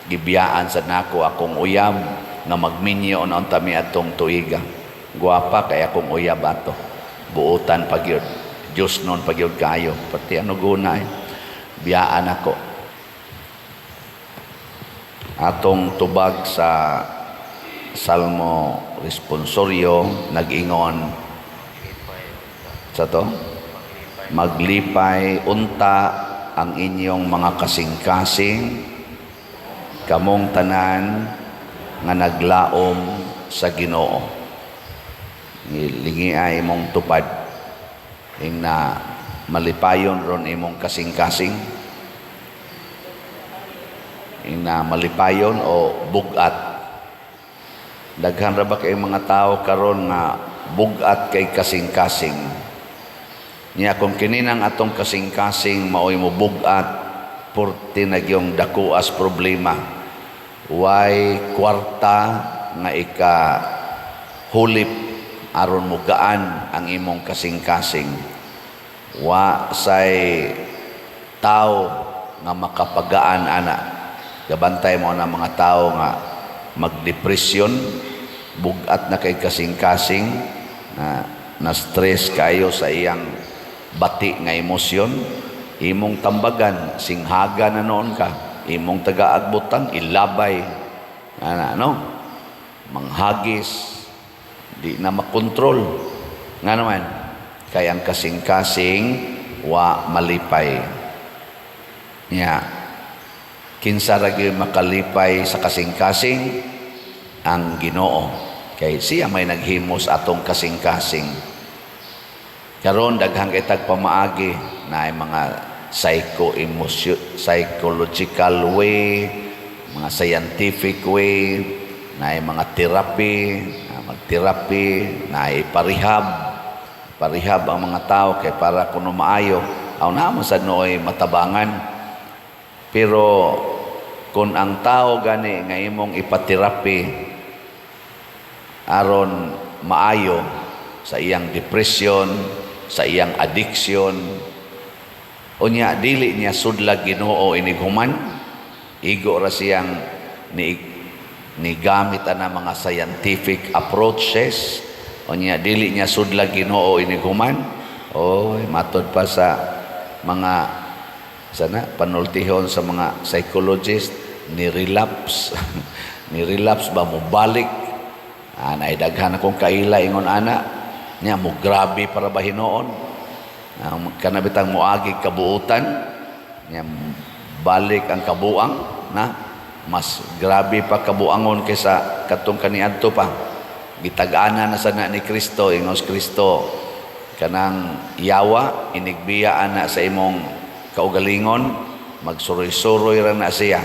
gibiyaan sa nako akong uyab nga magminyo on tami atong tuiga. Guwapa kay akong uyab ato. Buutan pagyud. Diyos noon pagyud kayo. Pati ano guna biyaan ako. Atong tubag sa Salmo Responsorio nag-ingon sa to, maglipay unta ang inyong mga kasing-kasing kamong tanan nga naglaom sa Ginoo. Lingi ay imong tupad ing na malipayon ron imong kasing-kasing ing na malipayon o bugat. Daghan ra ba kay mga tao karon nga bugat kay kasing-kasing. Niya kung kininang atong kasing-kasing maoy mo bugat porti nagyong dakuas problema. Way kwarta nga ika hulip aron mo gaan ang imong kasing-kasing. Wa say tao nga makapagaan ana. Gabantay mo na mga tao nga magdepresyon, bugat na kay kasing-kasing, na stress kayo sa iyang bati nga emosyon, imong tambagan, singhaga na noon ka, imong taga-agbutan, ilabay, manghagis, di na makontrol. Nga naman, kay ang kasing-kasing, wa malipay. Kinsa ra gyud makalipay sa kasing-kasing ang Ginoo, kay siya may naghimos atong kasing-kasing. Karon daghang kitag pamaagi na ay mga psychological way, mga scientific way, na ay mga therapy, mag-therapy, na ay parihab ang mga tao kay para kuno maayo. Aw naman sad nooy matabangan. Pero kung ang tao gani nga imong ipaterapi aron maayo sa iyang depression, sa iyang addiction, unya dili niya sudlag Ginoo inig human, igo ra siyang ni gamit ana mga scientific approaches, unya dili niya sudlag Ginoo inig human, oy matod pa sa mga panultihon sa mga psychologist, ni-relapse. Ni-relapse ba mo balik? Naidaghan akong kaila ingon ana. Niya mo grabe para ba hinoon? Kanabitang moagi kabuutan. Niya balik ang kabuang na mas grabe pa kabuangon kaysa katong kaniadto pa. Gitag-ana na sana ni Kristo, ingos Kristo kanang yawa inigbiyaan na sa imong kaugalingon, magsuroy-suroy ra na siya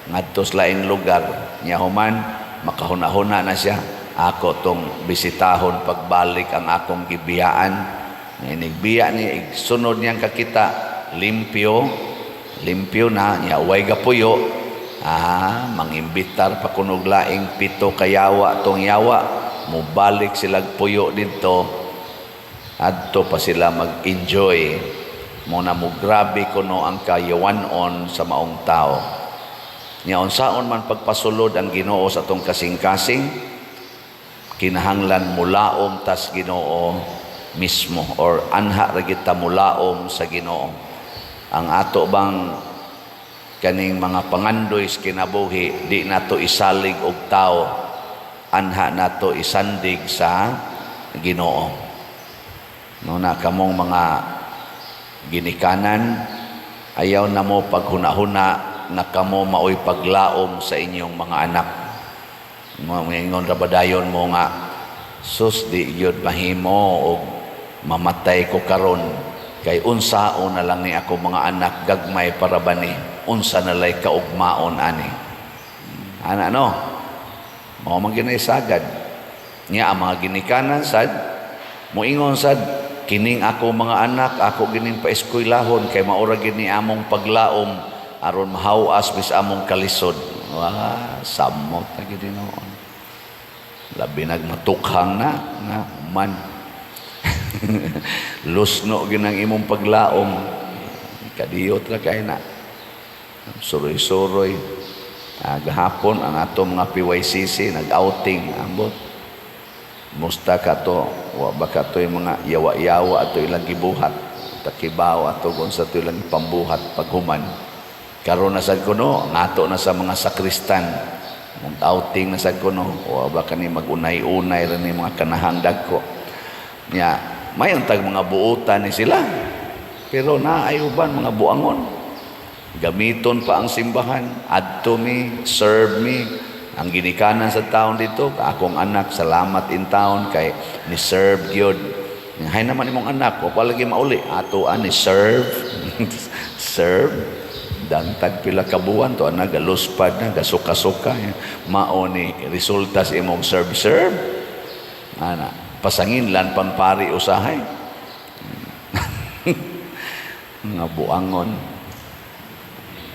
ngadto sa laing lugar. Nya human makahuna-huna na siya, ako tong bisitahon pagbalik ang akong gibiyaan. Inigbiya ni sunod niyang kakita limpyo na nya way gapuyo, mangimbitar pa kunog laing pito kayawa tong yawa, mubalik sila puyo dito adto pa sila mag-enjoy. Muna mo grabe kuno ang kayawanon sa maong tao. Nya unsaon man pagpasulod ang Ginoo sa atong kasing-kasing, kinahanglan mulaom tas Ginoo mismo, or anha ra kita mulaom sa Ginoo. Ang ato bang kaning mga pangandoy sa kinabuhi, di nato isalig og tao, anha nato isandig sa Ginoo. No na kamong mga ginikanan, ayaw na mo paghuna-huna na kamo maoy paglaom sa inyong mga anak. Ingon rabadayon mo nga, sus di yun mahimo o mamatay ko karon, kay unsaon na lang ni ako mga anak gagmay para ba ni unsa na lay kaugmaon ani. Mao man ginay sagad. Nya ang mga ginikanan sad moingon sad, kining ako mga anak, ako gining paeskwelahon kay maura gini among paglaom aron mahawas bis among kalisod. Samot na gini noon. Labi nagmatukhang na man. Lusno ginang imong paglaom. Kadiyot ra kay na. Suroy-suroy. Gahapon ang ato mga PYCC nag-outing ambot. Musta ka to, wa ba ka to yung mga yawa-yawa ato ilang gibuhat, takibaw ato kung sa to ilang pambuhat paghuman. Karon na sad kuno, ngato na sa mga sakristan, mong outing na sad kuno, wa ba kani magunay-unay rin yung mga kanahang dagko. Nya, may untag mga buutan ni sila, pero naayuban mga buangon. Gamiton pa ang simbahan, adto mi, serve mi, ang ginikanan sa taon dito, akong anak, salamat in town, kay ni serve gyud. Hay naman imong anak, o palagi mauli, ato ni serve, serve, dangtag pila kabuan, to anak, galuspad na, gasuka-suka, mao ni resulta sa imong serve, pasangin lan pang pari usahay. Nga buangon.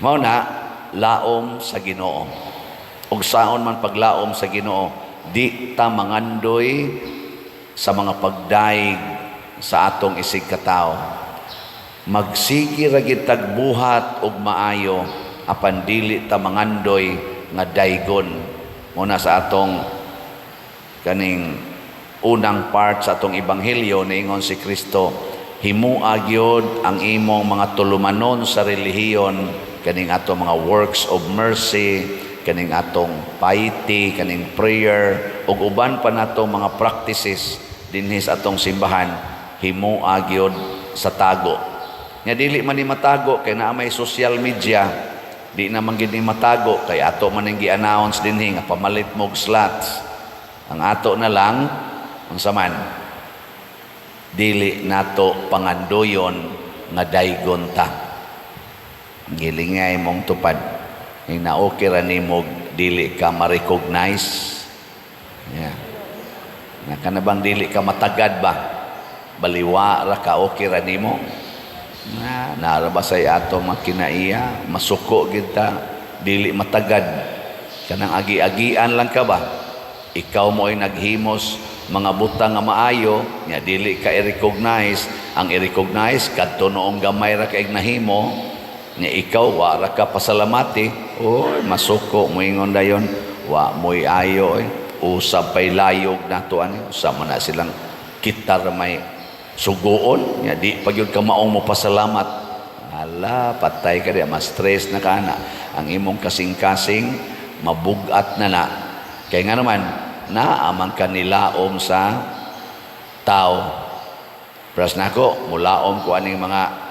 Mao na, laom sa Ginoo. Og saon man paglaom sa Ginoo, di ta mangandoy sa mga pagdaig sa atong isig katao. Magsigi ra gid tag buhat og maayo, apan dili ta mangandoy nga daygon. Muna sa atong kaning unang part sa atong ebanghelyo, niingon si Kristo, himua gyud ang imong mga tulumanon sa relihiyon, kaning atong mga works of mercy, kaning atong piety, kaning prayer, ug uban pa natong mga practices dinhi sa atong simbahan, himua gyud sa tago. Nya dili man ni matago kay naa may social media, di na man gid ni matago kay ato man ning gi-announce dinhi nga pamalit mog slots. Ang ato na lang unsa man, dili nato pangandoyon nga daygon ta. Gilingay mong tupad. Yung na-okay ra nimo dili ka ma-recognize. Yeah. Naka na bang dili ka matagad ba? Baliwa ra ka okay ra nimo. Narabasay ato makinaiya, masuko kita, dili matagad. Kanang agi-agian lang ka ba? Ikaw mo ay naghimos mga butang nga maayo, nya dili ka i-recognize. Ang i-recognize kadto noong gamay ra ka nahimo, nya ikaw wa ra ka pasalamati. Oy, masuko mo ingon dayon, wa moy ayo usab pay layog nato ani, usab man na silang kitar may sugoon, nya di pagyud ka maong mo pasalamat. Ala, patay ka diya, ma-stress na ka na. Ang imong kasing-kasing mabugat na na. Kaya nga naman, naaman ka nilaom sa tao. Pras na ko, mulaom ko aning mga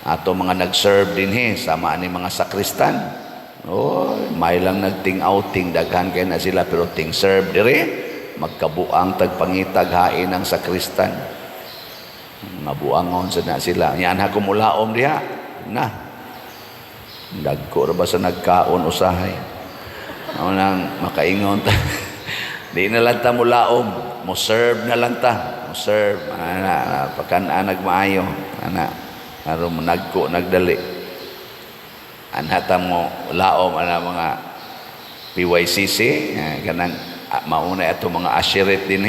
ato mga nag-serve din sama aning mga sakristan. Oh, may lang nagting outing, daghan kay na sila, pero ting serve dire, magkabuang tagpangitag hain ng sakristan. Mabuangon sa na sila. Yan ako mulaom diha. Na. Dagko ra ba sa nagkaon usahay. Ano nang makaingon ta. Di na lang ta mulaom. Mo serve na lang ta. Mo serve. Pagkanaan nagmaayo. Aron nagko nagdali. Anhata mo laom mga PYCC. Kanang mauna ato mga ashiret din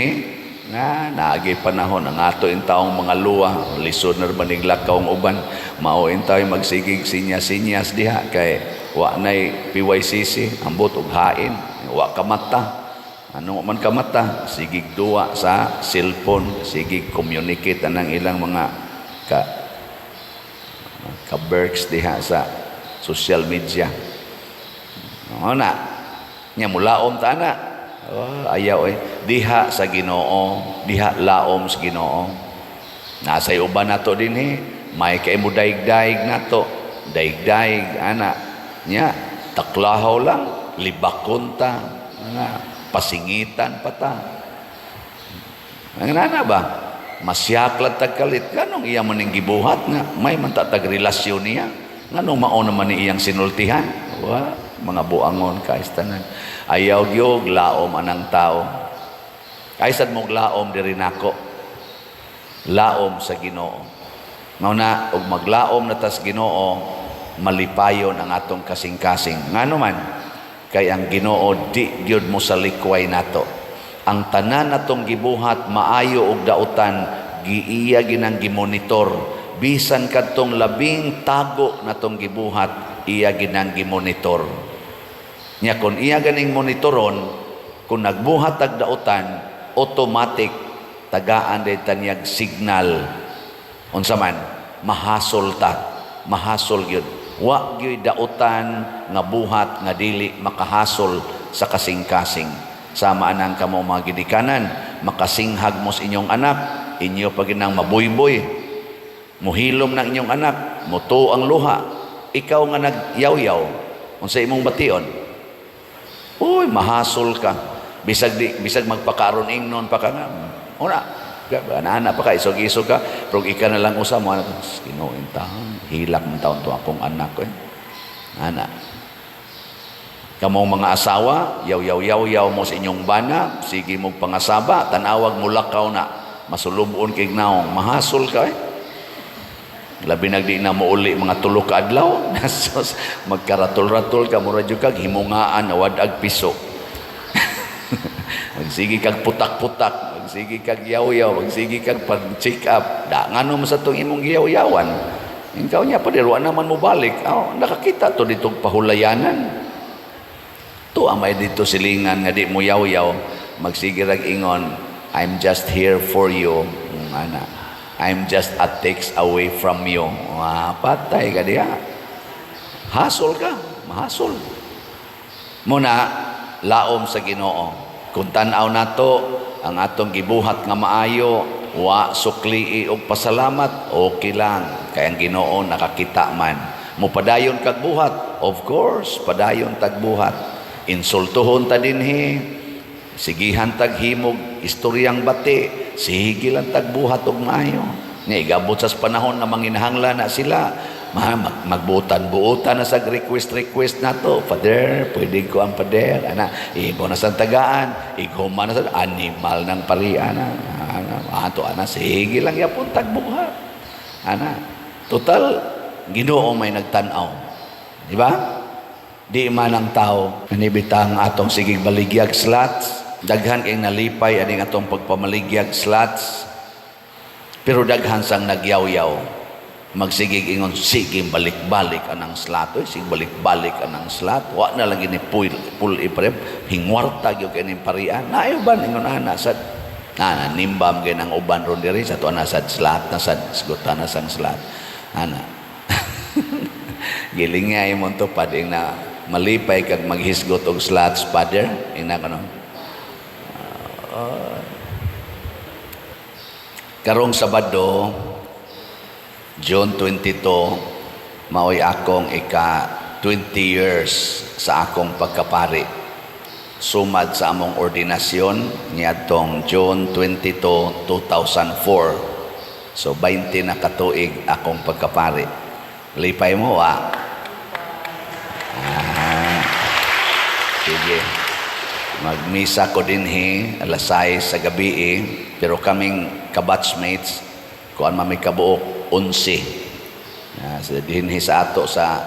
nga naagi panahon ang ato in taong mga luwa, lisod na ba niglakaw ang uban, mao in tayo magsigig sinyas-sinyas diha kay wa nay PYCC ambot og hain, wa kamata. Ano man kamata, sigig duwa sa cellphone, sigig communicate anang ilang mga ka-berks diha sa social media. Ano na, nya mulaom ta na. Oh, ayaw diha sa Ginoo, diha laom sa Ginoo. Nasa uban nato dinhi, may kay mo daig-daig nato, daig-daig ana nya taklahaw lang, libakon ta, pasingitan pa ta. Ang nana ba? Masyaklat tagkalit kanong iya man ning gibuhat nga may man tatag relasyon niya. Nganong mao naman ni iyang sinultihan? Wa mga buangon kaistanan. Ayaw gyud laom anang tao. Kaysad mong laom diri nako. Laom sa Ginoo. Mao na og maglaom na tas Ginoo, malipayon ang atong kasing-kasing. Ngano man kay ang Ginoo di gyud mo sa likway nato. Ang tanan natong gibuhat maayo og dautan, giiya ginang gimonitor. Bisan kadtong labing tago natong gibuhat, iya ginang gimonitor. Nya kung iya ganing monitoron, kung nagbuhat tag dautan, automatic tagaan day tanyag signal. Unsa man, mahasol ta, mahasol gyud. Wa gyud dautan nga buhat nga dili makahasol sa kasing-kasing. Sama anang kamo mga gidikanan, makasinghag mo sa inyong anak, inyo pa ginang mabuyboy, muhilom ng inyong anak, muto ang luha, ikaw nga nagyaw-yaw, unsa imong bation? Uy, mahasol ka. Bisag magpakaron ingnon pa ka nga. Una, anak pa ka, isog-isog ka, pero ika na lang usa mo, kinuin taon, hilak ng taon to akong anak ko. Anak. Kamong mga asawa, yaw mo sa inyong bana, sige mo pangasaba, tanawag mo lakaw na, masulubon kay naong, mahasol ka eh. Labi nagdi na mo uli mga tulo ka adlaw, magkaratul-ratul ka, muradyo kag himungaan, nawadag piso. Magsige kag putak-putak, magsige kag yaw-yaw, magsige kag pag-check up. Da ngano mo sa tong imong yaw-yawan? Ikaw niya pa diruan naman mo balik. Oh, nakakita to ditong pahulayanan. To amay dito silingan nga di mo yaw-yaw, magsige rag ingon, I'm just here for you. Ana. I'm just a text away from you. Patay ka diya. Hasol ka, mahasol. Muna, laom sa Ginoo. Kung tanaw nato ang atong gibuhat nga maayo, wa sukli og pasalamat, okay lang. Kaya ang Ginoo nakakita man. Mupadayon kag buhat, of course, padayon tag buhat. Insultuhon ta dinhi, sigihan tag himog, istoryang bati, sige lang tag buhat og maayo. Nga igabot sa panahon na manginahanglan na sila, magbutan-buutan na sa request nato. Father, pwede ko ang pader. Ana, ibo na sa tagaan, iguma na sa animal ng parian. Ato, ana, sige lang yapon tag buhat. Ana, total, Ginoo may nagtanaw. Di ba? Di man ang tao, kanibitang atong sigig baligyag slots, daghan kay nalipay aning atong pagpamaligyag slots, pero daghan sang nagyaw-yaw, magsigig ingon, sige balik-balik anang slot, sige balik-balik anang slot, wa na lang gini pull iprem, hingwarta gyud kini parian, naiuban ingon ana sad, nimbam gyud ang uban ron diri sa tuan na sad slot na sad, sigutan na sang slot, ana. Giling nga imong to pading na malipay kag maghisgot og slots, Father, ina kanon. Karong Sabado, June 22, maoy akong ika 20 years sa akong pagkapari. Sumad sa among ordinasyon niadtong June 22, 2004. So 20 na katuig akong pagkapari. Lipay mo sige. Magmisa ko dinhi alas 6 sa gabi pero kaming kabatchmates kuan mami kabuok 11. So dinhi sa ato sa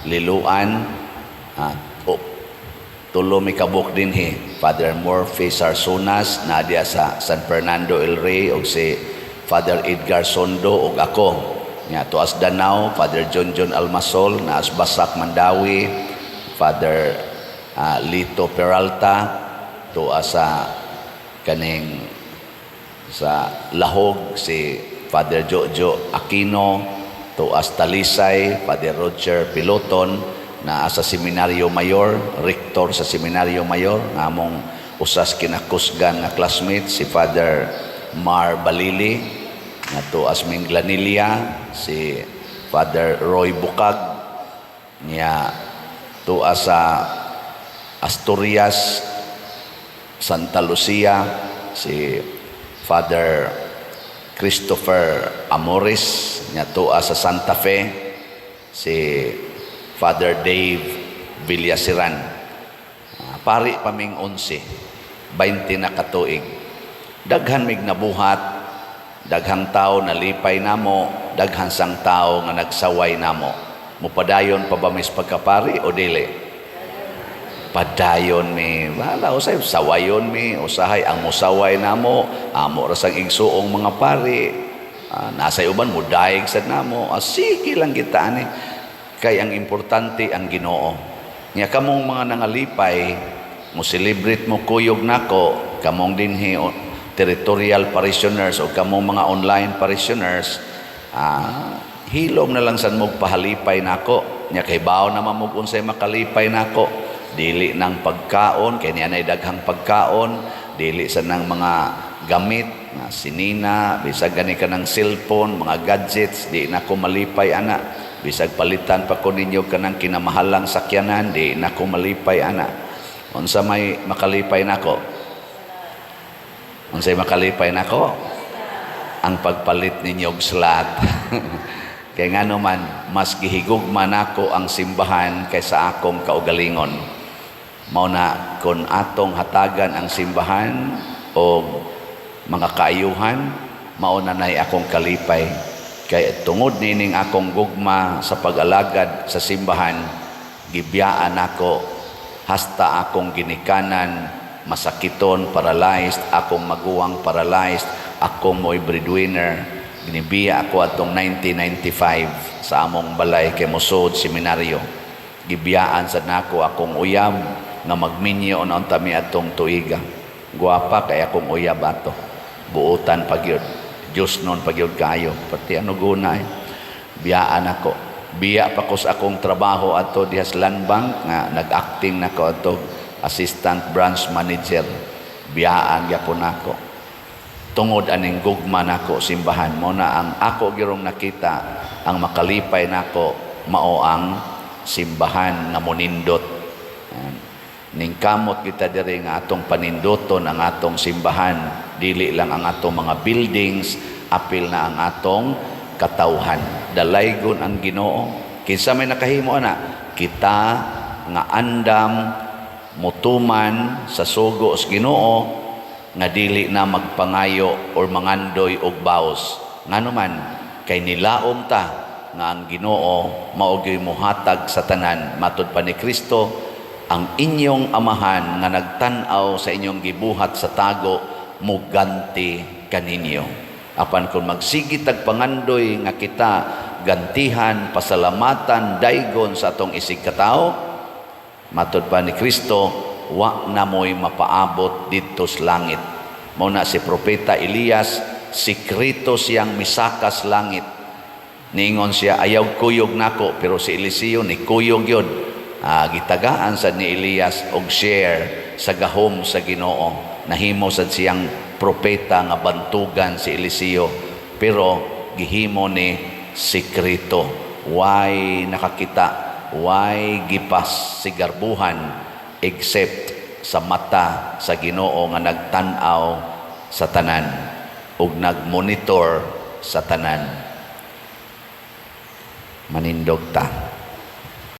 Liluan tulo mi kabuok dinhi Father Morphy Sarsunas na diya sa San Fernando El Rey ug si Father Edgar Sondo ug ako nya tuas Danau Father John Almasol na Basak Mandawi Father Lito Peralta to sa kaning sa Lahog si Father Jojo Aquino to Talisay Father Roger Piloton na sa Seminaryo Mayor, rector sa Seminaryo Mayor ngamong usas kinakusgan nga classmate si Father Mar Balili na to Minglanilla si Father Roy Bukag niya to sa Asturias, Santa Lucia, si Father Christopher Amores, niya tuwa sa Santa Fe, si Father Dave Villasiran. Pari paming 11, 20 na katuig. Daghan mig nabuhat, daghang tao nalipay namo, daghan sang tao nga nagsaway namo. Mupadayon pa ba mis pagkapari o dili? Padayon mi wala usay sawayon mi usahay ang musaway namo amo ra sang igsuong mga pari nasay uban mo daig sad namo sige lang kita ani kay ang importante ang Ginoo Nya kamong mga nangalipay, mo celebrate mo kuyog nako, kamong dinhi territorial parishioners o kamong mga online parishioners, hilom na lang san mo pahalipay nako. Nya kay bawo naman mo unsay makalipay nako. Dili ng pagkaon, kay niya nay daghang pagkaon, dili sa nang mga gamit na sinina, bisag gani ka ng cellphone, mga gadgets, di na ko malipay ana. Bisag palitan pa ko ninyo kanang kinamahalang sakyanan, di na ko malipay ana. Unsa may makalipay nako? Unsay makalipay nako? Ang pagpalit ninyo og slot. Kay ngano man, mas gihigugma nako ang simbahan kaysa akong kaugalingon. Mao na kun atong hatagan ang simbahan o mga kaayuhan, mao na nay akong kalipay. Kay tungod nining akong gugma sa pag-alagad sa simbahan, gibiyaan ako, hasta akong ginikanan, masakiton, paralyzed, akong maguwang paralyzed, akong mo'y breadwinner. Ginibiya ako atong 1995 sa among balay kay Musod Seminaryo. Gibiyaan sa nako akong uyab nga magminyo on tami atong tuiga. Guwapa kay akong uyab ato. Buutan pagyud. Diyos noon pagyud kayo. Pati ano guna biyaan ako. Biya pa ko sa akong trabaho ato diha sa Land Bank nga nag-acting nako ato assistant branch manager. Biyaan gyapon nako. Tungod aning gugma nako simbahan mo na ang ako girong nakita ang makalipay nako mao ang simbahan nga monindot. Ning kamot kita diri nga atong panindoton ang atong simbahan, dili lang ang atong mga buildings, apil na ang atong katawhan. Dalaygon ang Ginoo. Kinsa may nakahimo ana? Kita nga andam mutuman sa sugo sa Ginoo nga dili na magpangayo or mangandoy og baos. Ngano man kay nilaom ta nga ang Ginoo mao gyud mohatag sa tanan matud pa ni Kristo. Ang inyong amahan nga nagtan-aw sa inyong gibuhat sa tago muganti kaninyo. Apan kung magsigit ag pangandoy nga kita gantihan, pasalamatan, daygon sa atong isig katao, matud pa ni Kristo, wa na mo'y mapaabot dito sa langit. Muna si Propeta Elias, sikrito siyang misakas langit. Ningon siya, ayaw kuyog nako, pero si Eliseo ni kuyog yun. Gitagaan sad ni Elias og share sa gahom sa Ginoo. Nahimo sad siyang propeta nga bantugan si Eliseo, pero gihimo ni sikrito. Why nakakita, why gipas si garbuhan except sa mata sa Ginoo nga nagtan-aw sa tanan ug nagmonitor sa tanan. Manindog ta.